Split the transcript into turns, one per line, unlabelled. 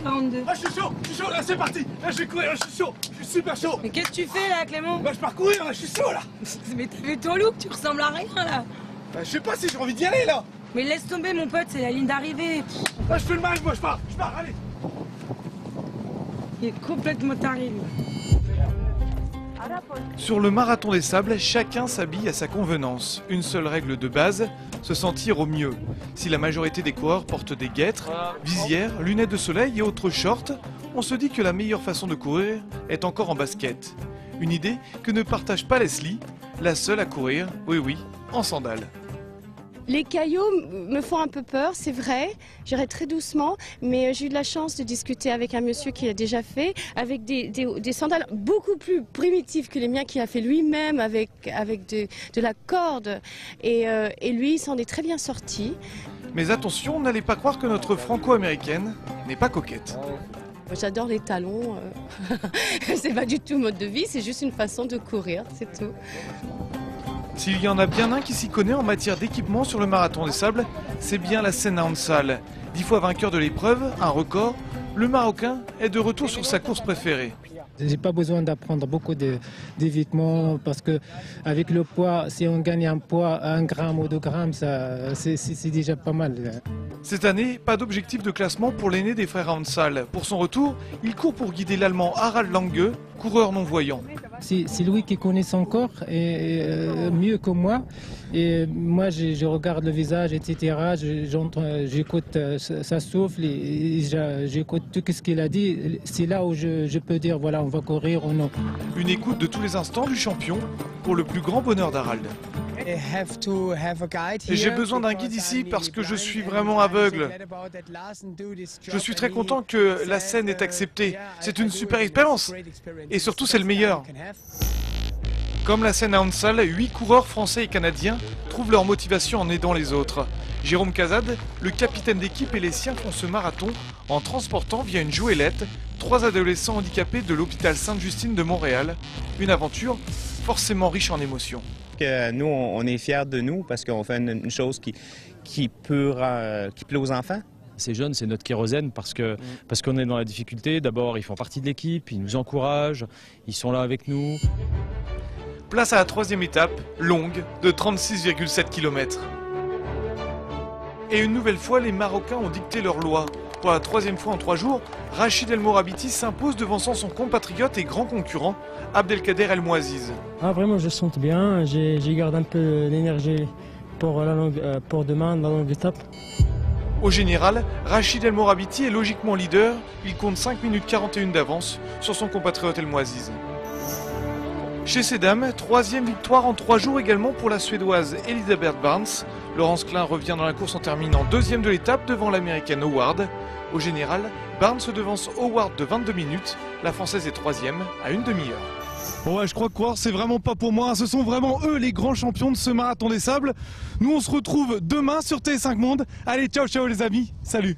42.
Ah, je suis chaud, là, c'est parti. Là, je vais courir, là, je suis chaud, je suis super chaud.
Mais qu'est-ce que tu fais là, Clément?
Bah, je pars courir, là, je suis chaud, là.
Mais t'as vu ton look, tu ressembles à rien là.
Bah, je sais pas si j'ai envie d'y aller, là.
Mais laisse tomber, mon pote, c'est la ligne d'arrivée.
Là, je fais le mal, moi, je pars, allez.
Il est complètement taré, lui.
Sur le marathon des sables, chacun s'habille à sa convenance. Une seule règle de base, se sentir au mieux. Si la majorité des coureurs portent des guêtres, visières, lunettes de soleil et autres shorts, on se dit que la meilleure façon de courir est encore en basket. Une idée que ne partage pas Leslie, la seule à courir, oui, en sandales.
Les cailloux me font un peu peur, c'est vrai. J'irai très doucement, mais j'ai eu de la chance de discuter avec un monsieur qui l'a déjà fait, avec des sandales beaucoup plus primitives que les miens, qu'il a fait lui-même avec de la corde. Et lui, il s'en est très bien sorti.
Mais attention, n'allez pas croire que notre franco-américaine n'est pas coquette.
J'adore les talons. C'est pas du tout mode de vie, c'est juste une façon de courir, c'est tout.
S'il y en a bien un qui s'y connaît en matière d'équipement sur le marathon des sables, c'est bien la Senna Hansal. 10 fois vainqueur de l'épreuve, un record, le Marocain est de retour sur sa course préférée.
J'ai pas besoin d'apprendre beaucoup d'évitements parce que avec le poids, si on gagne un poids, 1 gramme ou 2 grammes, c'est déjà pas mal.
Cette année, pas d'objectif de classement pour l'aîné des frères Hansal. Pour son retour, il court pour guider l'Allemand Harald Lange, coureur non-voyant.
C'est lui qui connaît son corps et mieux que moi. Et moi, je regarde le visage, etc. J'écoute sa souffle et j'écoute tout ce qu'il a dit. C'est là où je peux dire, voilà, on va courir ou non.
Une écoute de tous les instants du champion pour le plus grand bonheur d'Harald. J'ai besoin d'un guide ici parce que je suis vraiment aveugle. Je suis très content que la scène ait accepté. C'est une super expérience. Et surtout, c'est le meilleur. Comme la Senna Hansal, 8 coureurs français et canadiens trouvent leur motivation en aidant les autres. Jérôme Cazade, le capitaine d'équipe et les siens font ce marathon en transportant via une jouelette 3 adolescents handicapés de l'hôpital Sainte-Justine de Montréal. Une aventure forcément riche en émotions.
Nous, on est fiers de nous parce qu'on fait une chose qui plaît aux enfants.
Ces jeunes, c'est notre kérosène parce qu'on est dans la difficulté. D'abord, ils font partie de l'équipe, ils nous encouragent, ils sont là avec nous.
Place à la 3e étape, longue, de 36,7 km. Et une nouvelle fois, les Marocains ont dicté leur loi. Pour la 3e fois en 3 jours, Rachid El Morabiti s'impose devançant son compatriote et grand concurrent, Abdelkader El Mouaziz.
Vraiment, je sens bien. J'ai gardé un peu d'énergie pour demain, la longue étape.
Au général, Rachid El Morabiti est logiquement leader. Il compte 5 minutes 41 d'avance sur son compatriote El Mouaziz. Chez ces dames, 3e victoire en 3 jours également pour la Suédoise Elisabeth Barnes. Laurence Klein revient dans la course en terminant 2e de l'étape devant l'Américaine Howard. Au général, Barnes devance Howard de 22 minutes. La Française est 3e à une demi-heure. Bon ouais, je crois que courir c'est vraiment pas pour moi. Ce sont vraiment eux les grands champions de ce marathon des sables. Nous on se retrouve demain sur TF5 Monde. Allez, ciao ciao les amis, salut.